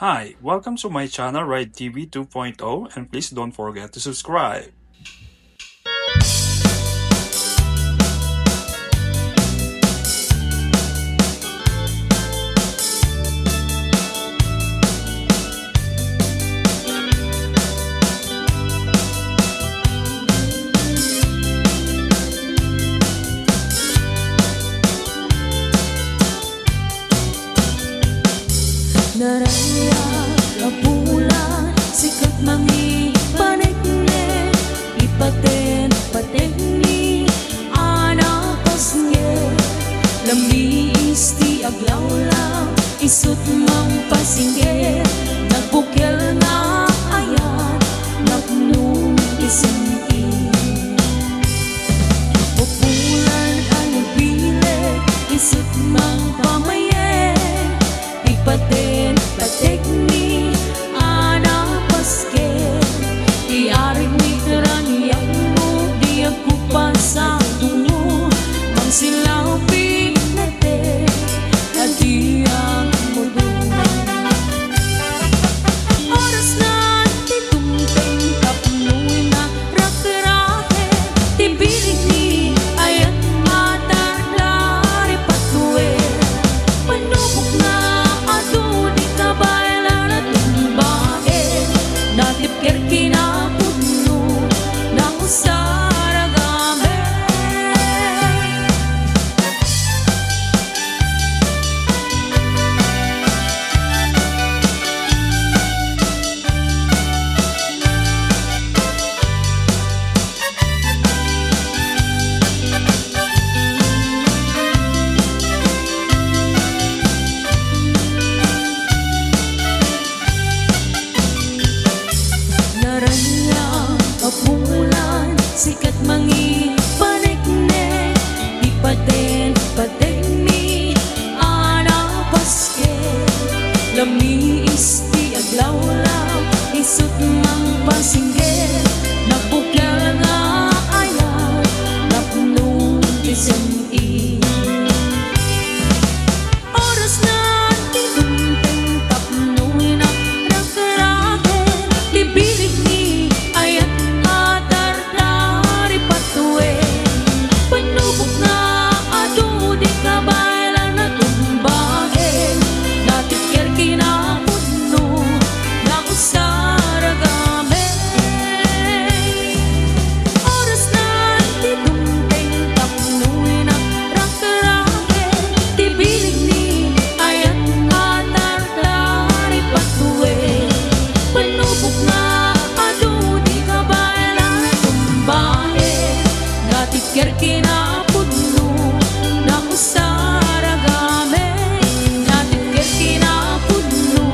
Hi, welcome to my channel Ride TV 2.0 and please don't forget to subscribe. Naraya kapulan sikat mangi panekne ipaten patekni ana pasnge lami isti aglawla isut mang pasingge nagbukel nga ayan nagnung isinti populan ang bile isut mang pamaye ipaten patekni ana paske iaring mitran yang mo di ako pa sa tungo mang silaw pinate adi ang mundo oras na titungteng kapnuy na rakerahe tibilig ni ayat matar dari patue panubok na natipker kinapuno ng usaragame kapulan sikat mangi panekne ipaten patekni ana paske lami isti aglawlaw isut mang pasingge napukal nga ayaw napnong isenti oras na titungteng kapnoy na rakarake tibilig ni ayat matar dari patue panubok na adu di kabaylan na tumbahe natikir kinapuno na usaragame oras na titungteng kapnoy na rakarake tibilig ni ayat matar dari patue panubok na natikir kinapuno ng usaragame natikir kinapuno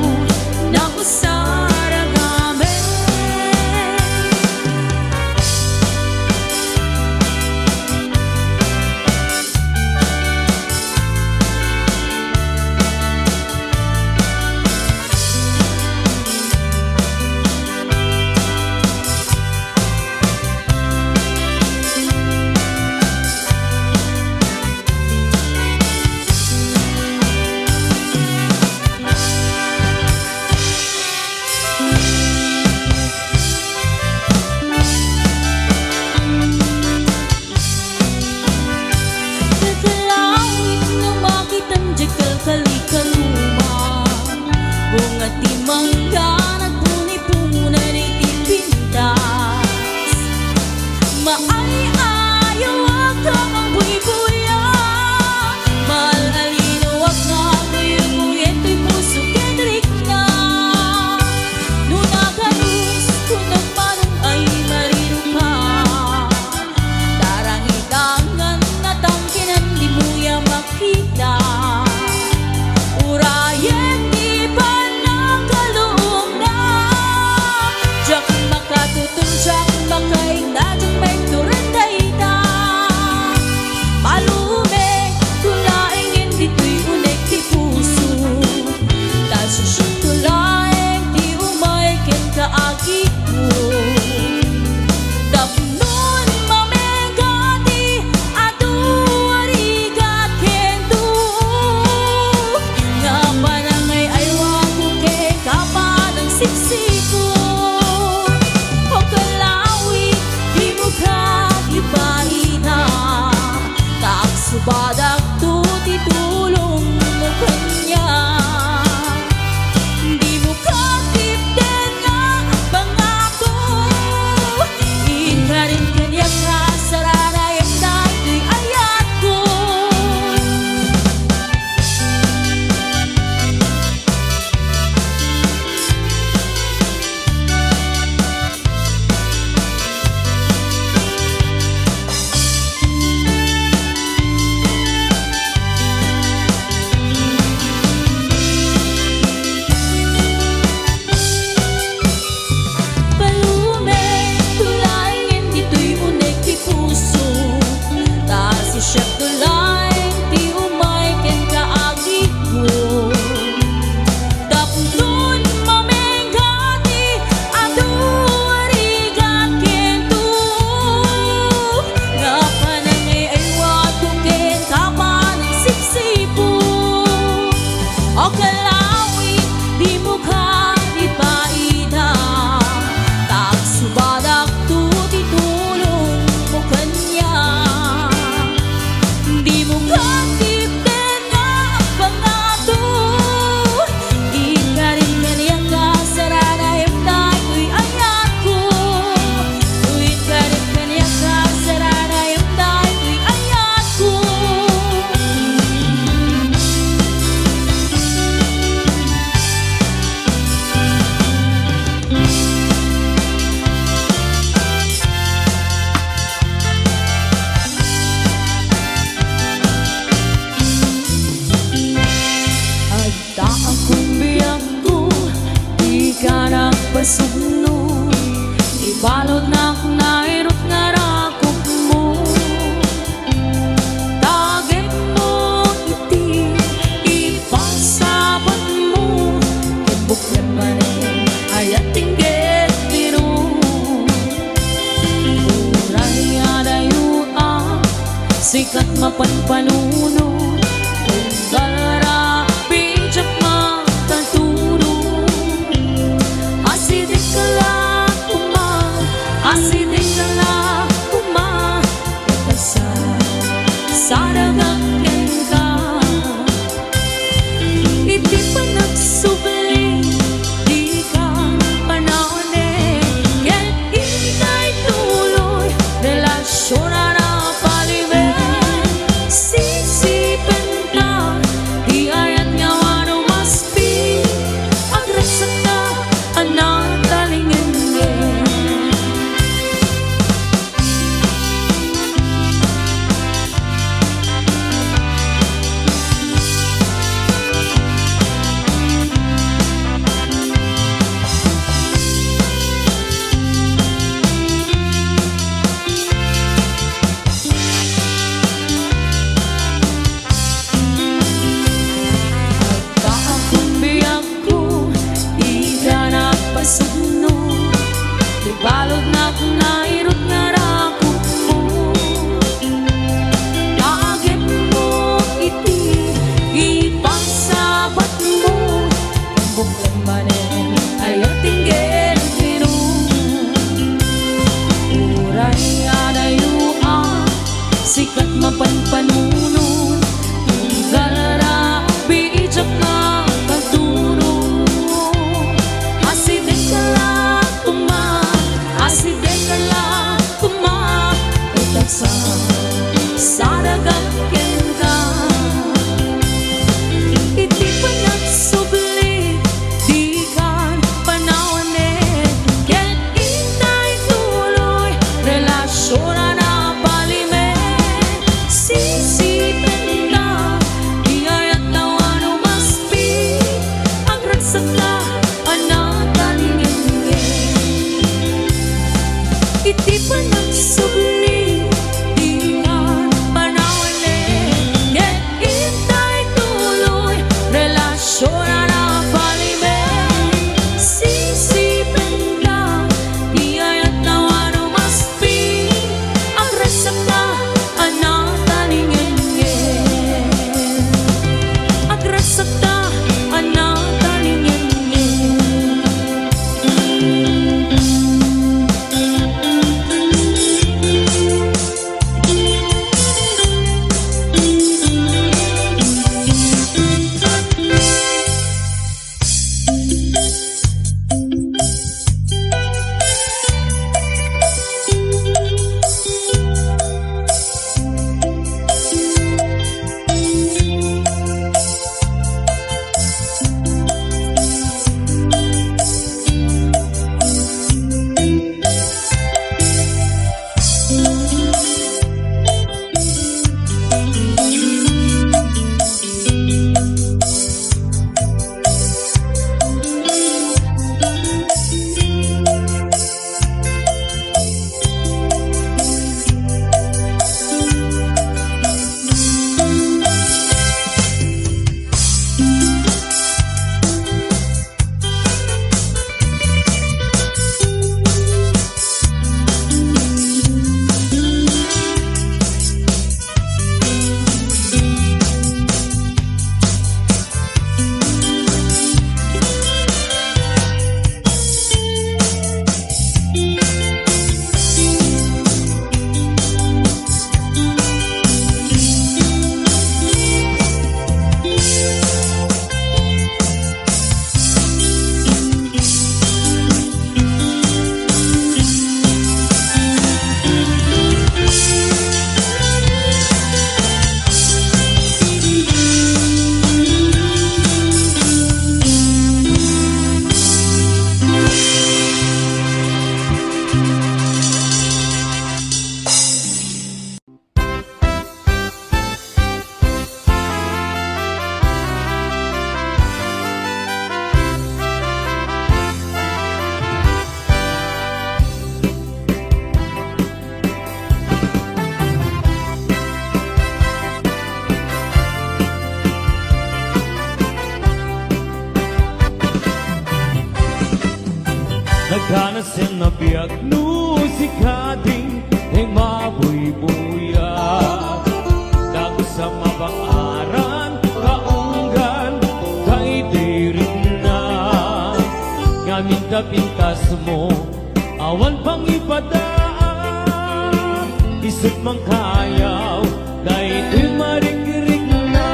ng usaragame bunga timangga nagpuni-punan itipintas maay-ayaw akang ang buy-buya mahal alino wag na buyong-buyen to'y puso kendrik na nunaganus kung nagmanong ay marino ka darangitangan na tangkinan di mo ya makita urayen iba ng kaloob na pasugno ibalod na kung nairot nga rakop mo tagit mo iti ipasabat mo kibukyan manin ayat tinggit biro uray adayo sikat mapanpanuno Gara bijak mataturo Asidik ka lang kuma Kasa saragakyan ka Iti pa nagsubli Di ka panahon Yan inay tuloy Relasyon na napaliwen Sisipin ka Di ayat nga wano maspi Agresak ka Anak talingin Pasugno ibalod na kung nairot nga rakop mo Lagip mo iti ipasabat mo Buklan manin ayaw tinggit biro Uray adayo sikat mapanpanuno Gara bijak na pagturo Sa saragakyan ka Iti pa nagsubli Di ka panawanin Yan intay tuloy Relasyon na napalimen Sisi Nagkanasin na biyag no si kading ay mabuy-buya. Dago sa mabang-aran, kaunggan, kay dirin na. Ngamin na pintas mo, awan pang ipadaan. Isip mang kayaw, dahil ito'y marikirig na.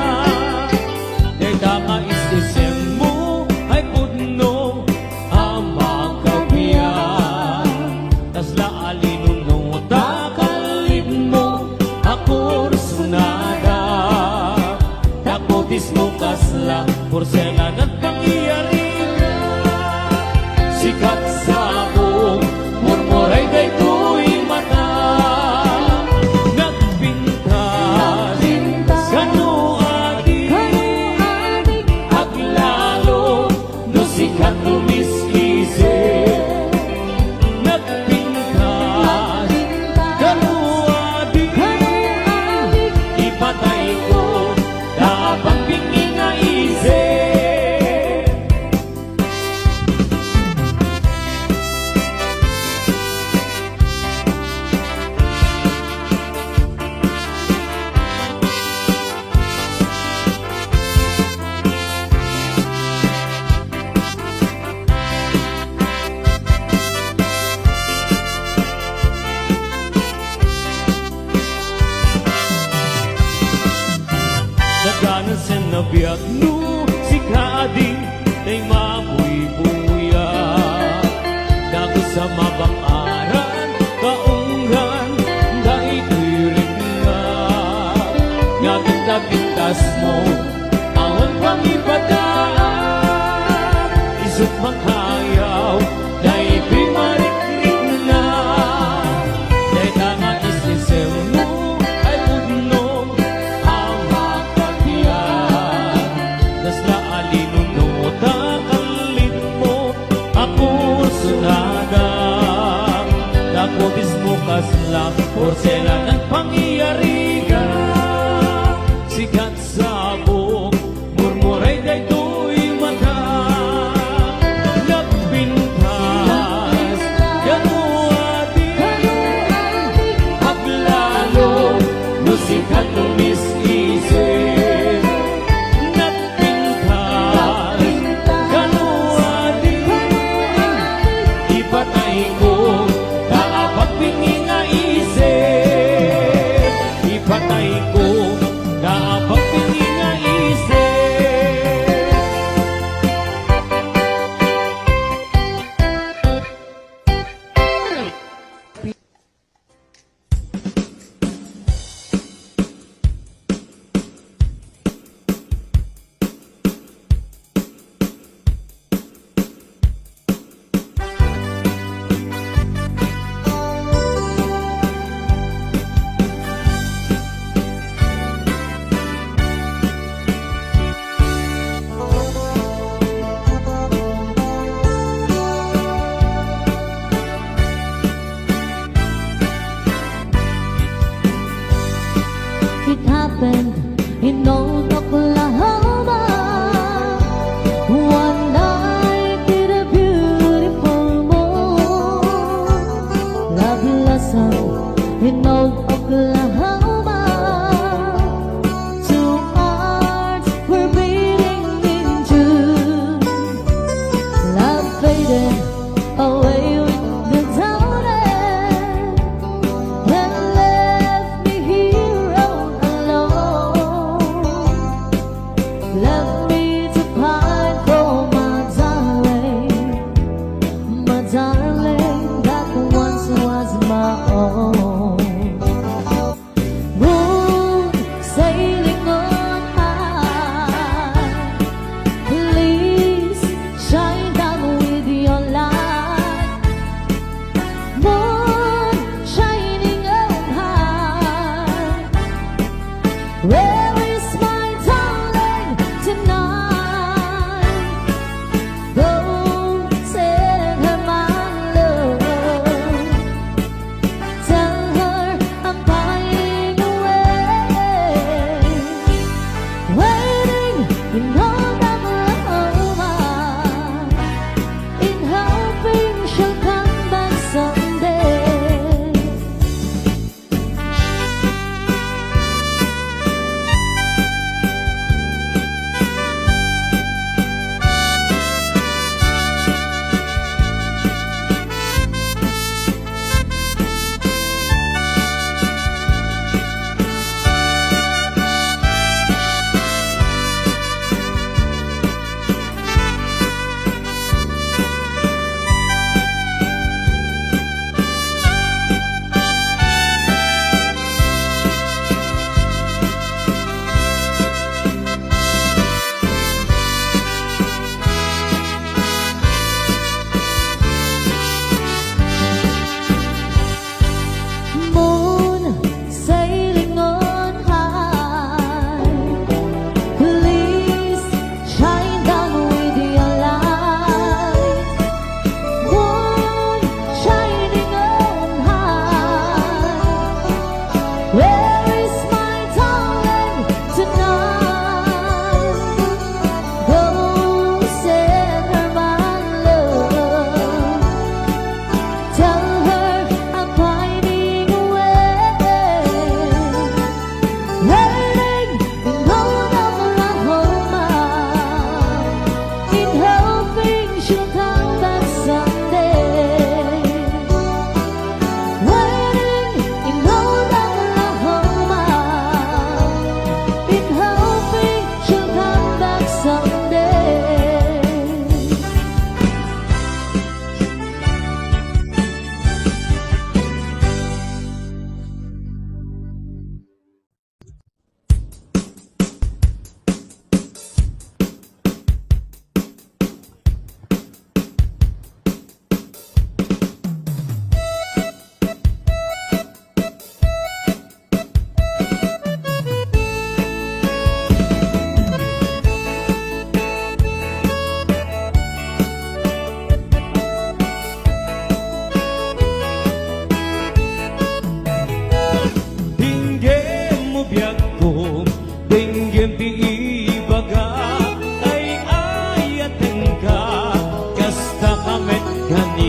Dahil daka isisem mo, ay pudno, amang kapiyan. Tas laalin no, takalib mo, ako sunada. Takotis mo kasla, porselan at pangyayari. Sikat sa buong, murmuray daytoy mata. Nagpintas, kanu adik, aglalo, no sikat lumis-isip. Nagpintas, kanu adik, ipatay ko, dapat pingin nga isip. Nagkanan sa nabiyag no si kading ay mabuy-buya. Dago sa mabang-aran, kaunggan, dahil rin nga. Ngagit-pintas mo, awan pang ipadaan. Isot mang kayaw, dahil pimarikrik na. Dahil tanga isisem mo, ay pudno, ama kapiyan. Tas laalin no, takalit mo, ako sunada. Dakotis mo kasla, porselan at pangyayariga. Sikat sa buong, murmuray daytoy mata. Nagpintas, kanu adik, aglalo, no sikat lumis-isip. Nagpintas, kanu adik, ipatay ko, dapat pingin nga isip.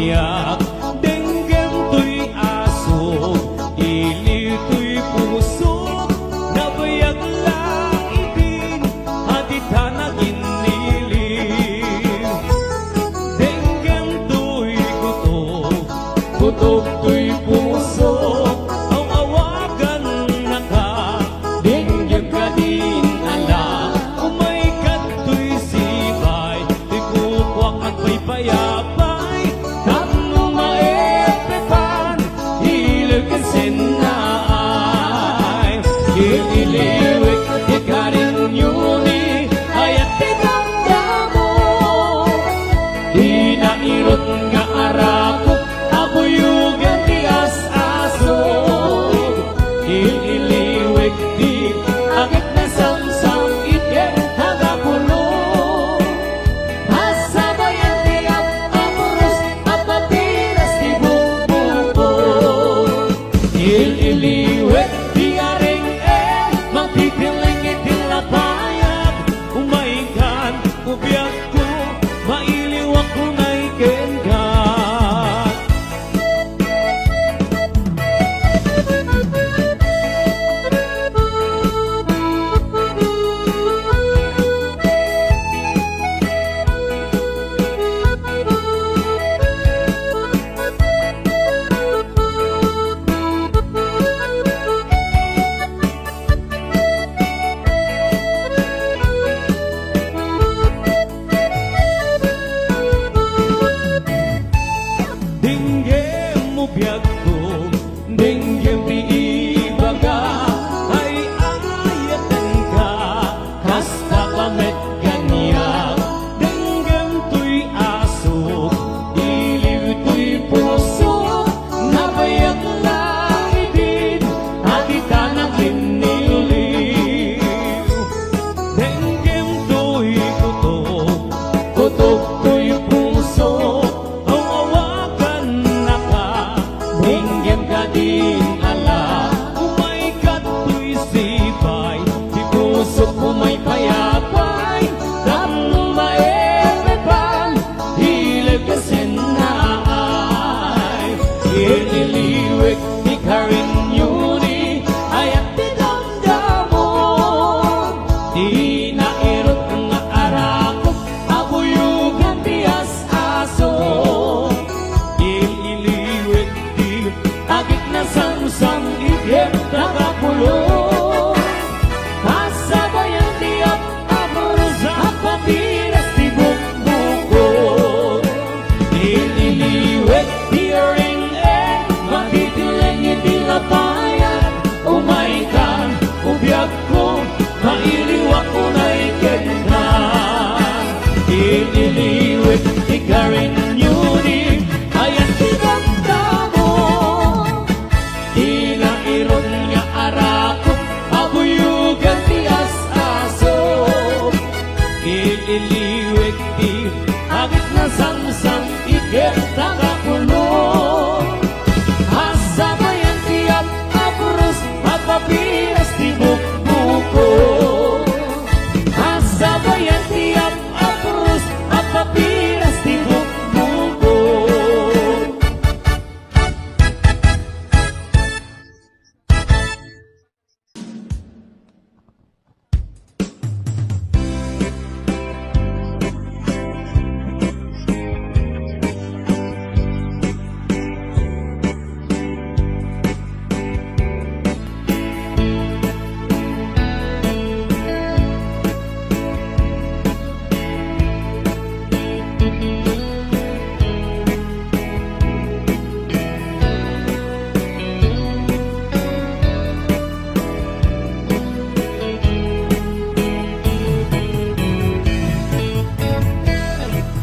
ganiyak Denggem tuy aso Ili tuy puso Nabayag lang itin Hadit hanagin nilim Denggem tuy kutok Kutok tuy puso Ang awagan na ka Denggem ka din ala Umay ka tuy sibay Tuy kukwak at may payapay Kamu maepepan Hilig ka sinay Ililiwik di ka rin yuni Ayat tinamdamo Di nairot nga arakot Abuyugan di as-aso Ililiwik di Agit na samsam Itin hagapulo Hasabayan di at amuros At matilas di bubuko Ililiwik di aring Magtitiling itilapayat Umaikan Ubiyak ko Mailiwak ko naikin ka Dinggem mo biyag ko Dinggem di ibaga Ay ayatan ka Kasta kamet ganyak Dinggem tuy aso Iliw tuy puso Nabayag lahidin Hadita na kiniliw Dinggem tuy kutok Kutok tuy puso Ang awagan na ka Dinggem ka din ala Umaikat tuy sibay Di puso ko may payapay Kamu maepepan Hilig ka sinay Ililiwik di ka rin yuni Ayat tinamdamo Di nairot nga arakot Abuyugan di as-aso Ililiwik di Agit na samsam Itim nakapulo Hasabayan di at amuros At matilas di bubuko Ililiwik di ring Matitiling itilapayan Umaikan Ubiyak ko Mailiwak ko naikin ka Ililiwik di ka rin yuni Ayat tinamdamo Di nairon nga arakot Abuyugan di as-aso Ililiwik di Agit na samsam Ikit nakapulo Hasabayan di at apuros At papiras di bukbuko Hasabayan di at apuros At papiras di bukbuko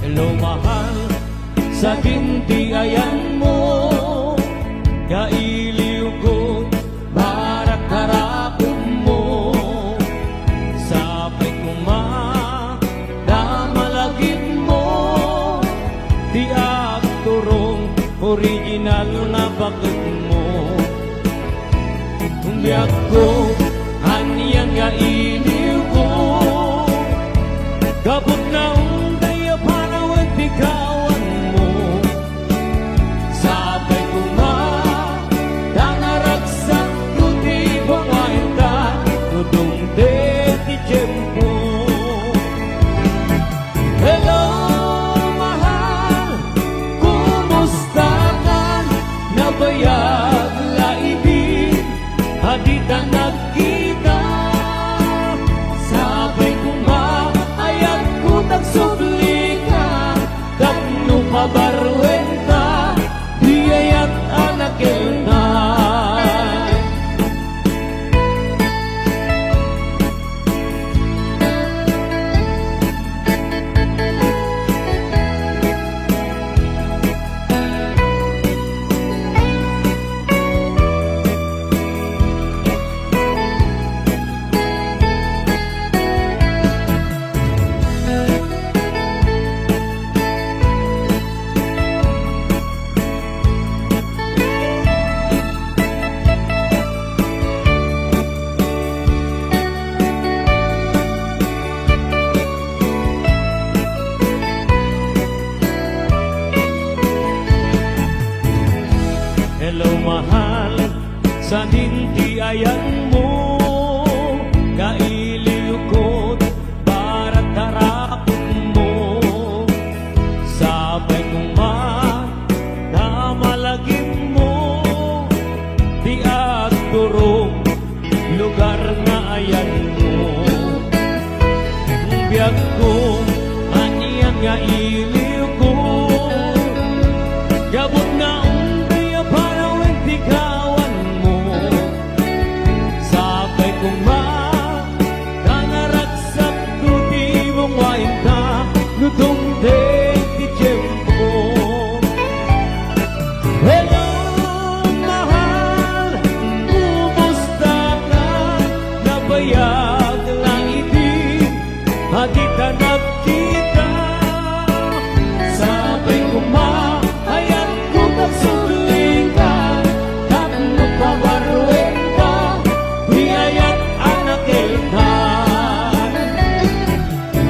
Hello mahal Sa gintigayan mo Kailiw ko Barak harapon mo Sabay kumamalagin mo Di aktorong original na bakit mo Kumbiyak ko Hanyang kailiw ko Kapag na unday panawan tikawan mo pabarwenta, biyayat anak kita. Hello mahal, sa dintiayan mo kailiw ko't para tarapon mo. Sabay kong namalagim mo, di at durong lugar na ayan mo. Biyag ko, aniyang nga iliw ko, gabot na ikawan mo. Sabay kong kanaragsak tuti mong wainta, lutong dek di tiyempo. Hello mahal, kumusta ka? Nabayag lang itin, hadi ka nagkita. Sabay kong ayan ko nagsuling ka, pabarwenta, biyayat anak kita.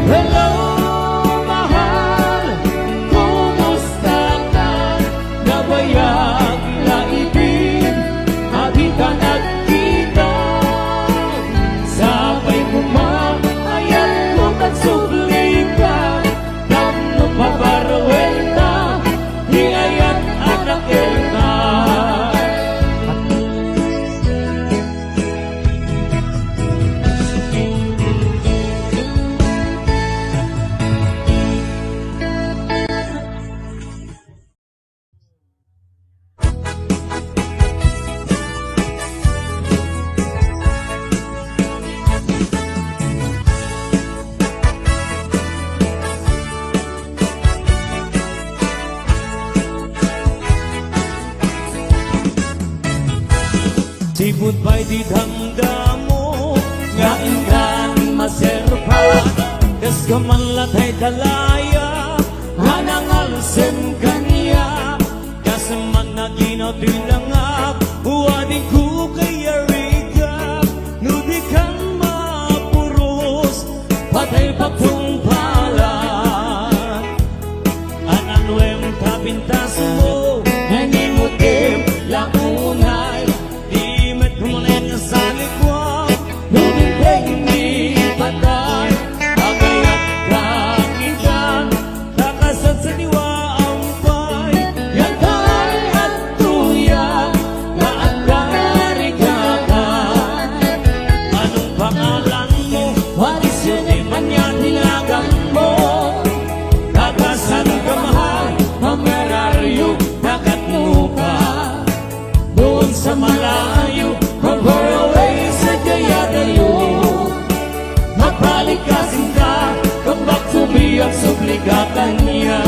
Hello mahal, kumusta ka? Nabayag laitin, hadi ka nagkita. Sabay ayan ko nagsubli ka, tapno pabarwenta, biyayat anak kita. Sipot pa'y di damdamo, nga ingkan maserpa, des kamanlatay dalaya, hanangal sem kanya, kasaman na ginaw tilangap, huwading ko kaya rigap, nudi kang mapuros, patay papung pala. Ananuem kapintas mo, hangin mo tim, launay, kumulen sa likwag, nubing hindi patay, agayat kakitan, takasat sa diwa ang pay, yan kay at tuya, laat karigatan. Anong pangalan mo? Walis yun ay manyan nilagang mo, takasan ka mahal, mameraryo, nakat mo pa, doon sa malayo, from far away sa Jayadayo. Magpalikasin ka, come back to me ang subligatan niya.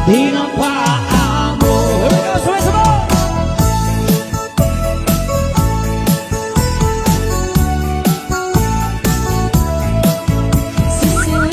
Tinapaan mo. Here we go, sabay-sabay. Sisiw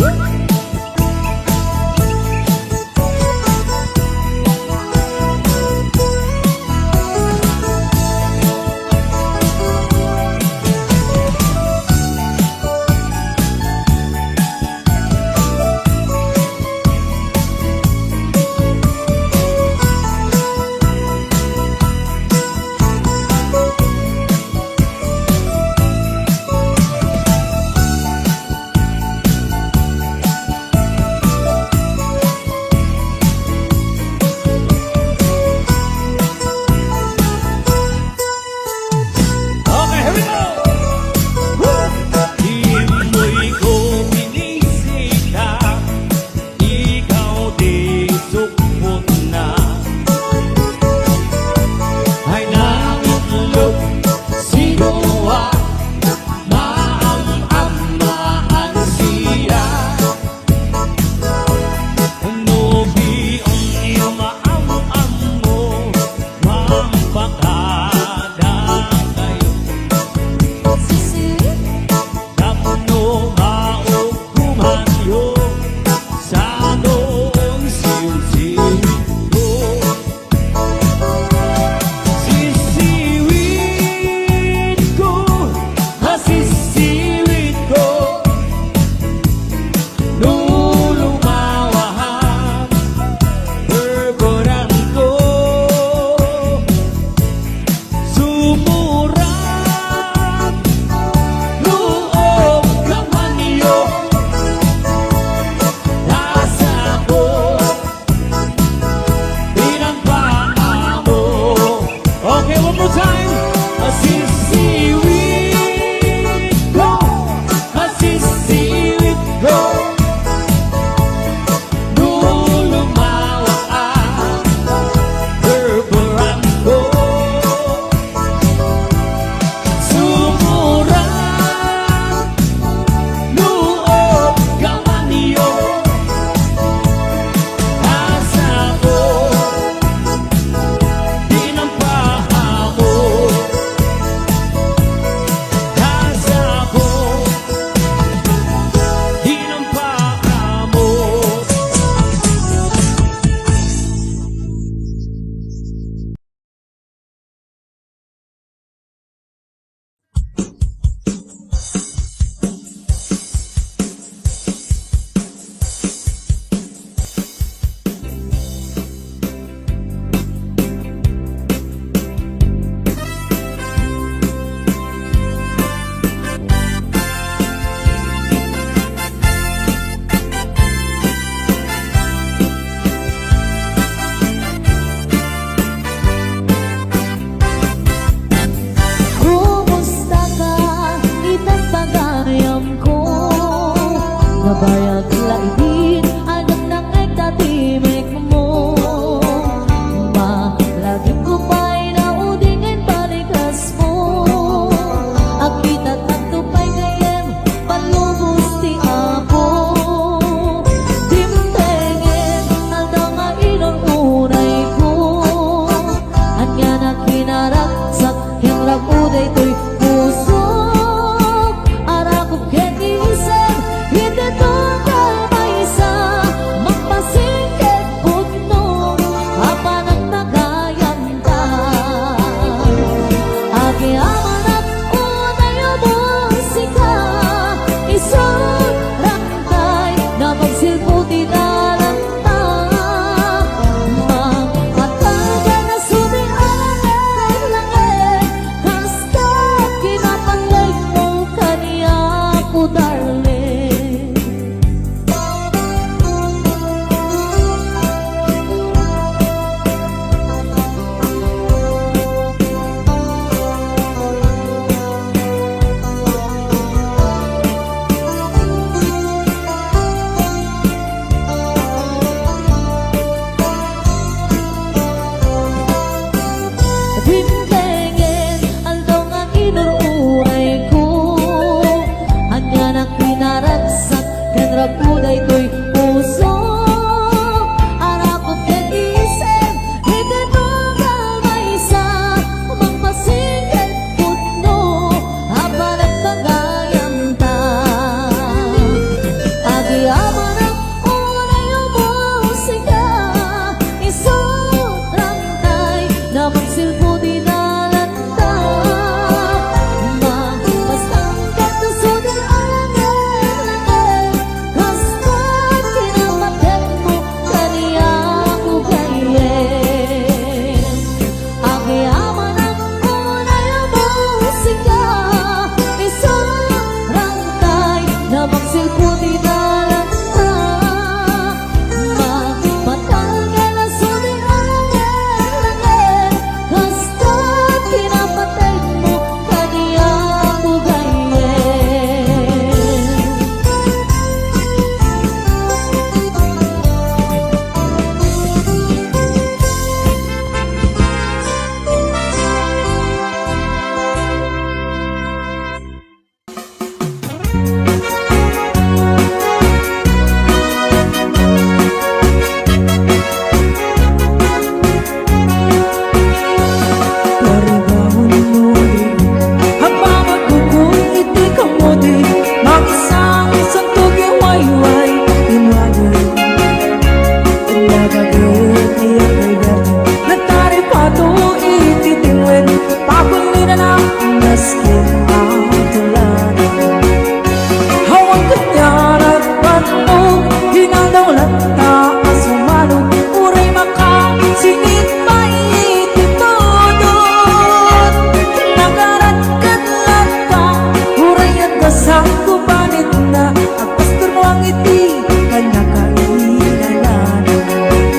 Nagagit iyak ay dati Natari pa to ititingwin Pakulina na maskin ang tulanan Hawang ganyan at patnog Hinandaw lata asumanong Uray makasingit maiitip tudod Nagarat lata Uray at kasang kupanit na Ang pastor mo ang iti Kanakainalanan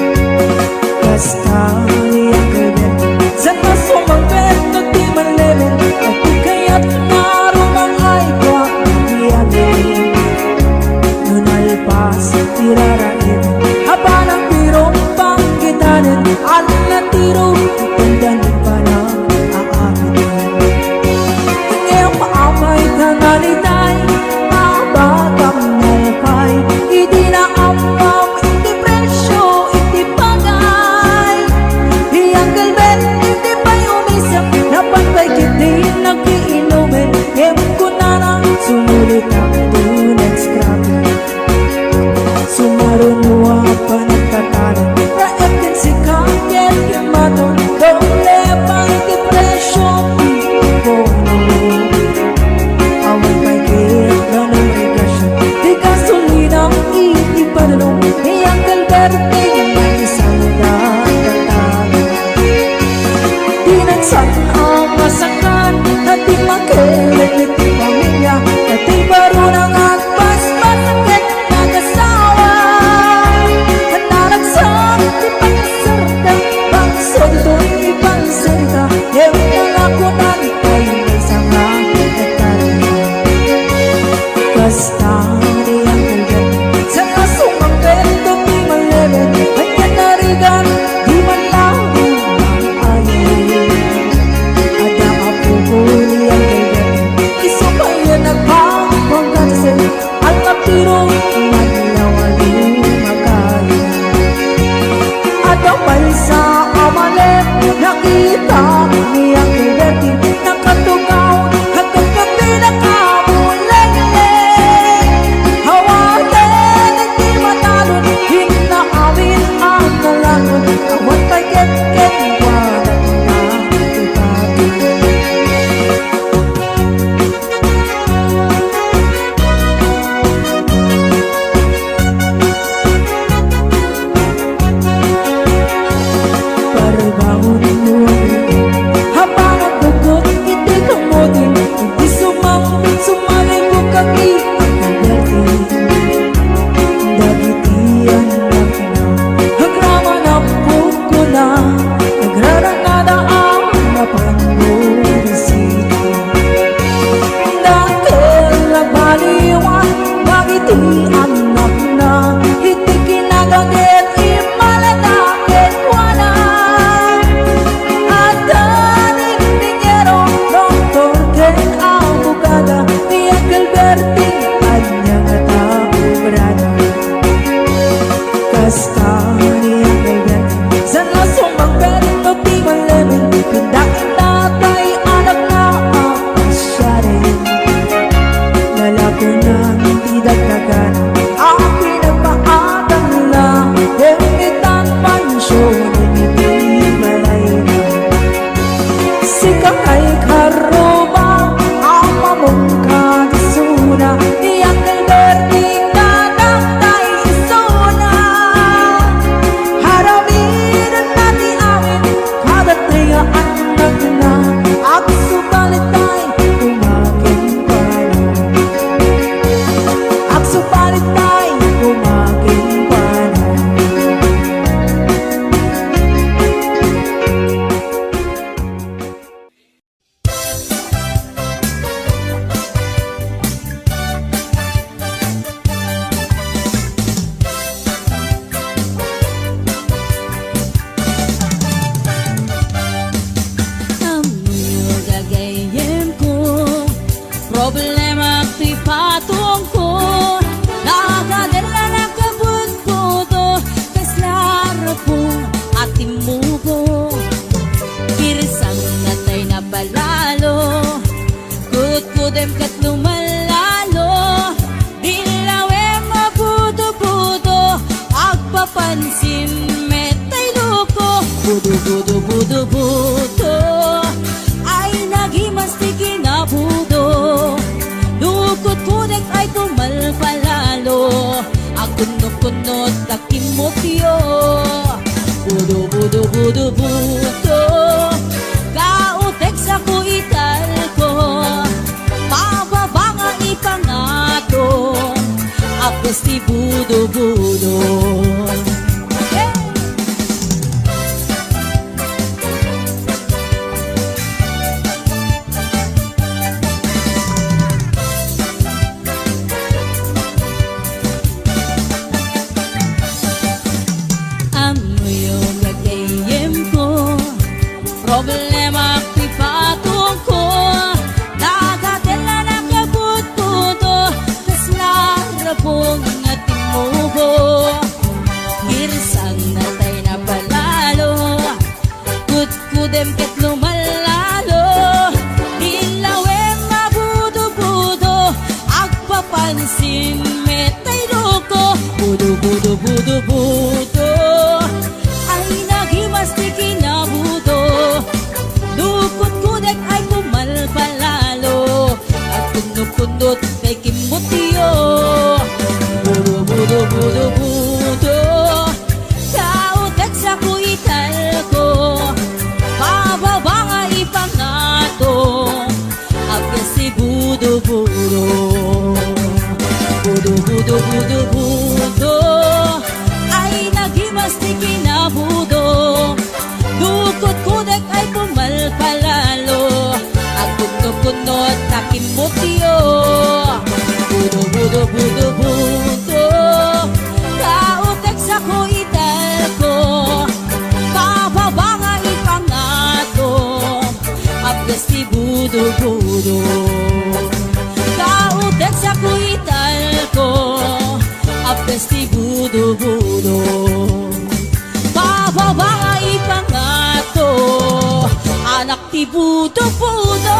papansin metay luko budo budo budo budo ay nagimas ti kinabudo lukot kunek ay tumalpalalo akunot-kunot takimotyo budo budo budo budo kautek sa kuital ko pababa nga ipangato apos ti budo budo problema pipatong ko nagatela na kabut-buto kas larapong ating mubo girsang natay na palalo kut-kudem ket lumalalo ilawem mabudo-budo agpapansin metay loko budo-budo-budo-budo ay nagimas ti kinabudo lukot kunek ay pumalpalalo at kundot-kundot kay kimutyo budo budo budo budo kautek sa kuital ko pababa nga ipangato agkas si budo budo budo budo budo budo ay nagimas ti kinabudo lukot kunek ay pumalpalalo at kundot-kundot takimutyo budo budo budo budo kautek sa kuital ko pababa nga ipangato apgas ti budo budo kautek sa kuital ko apgas ti budo budo pababa nga ipangato anak ti budo budo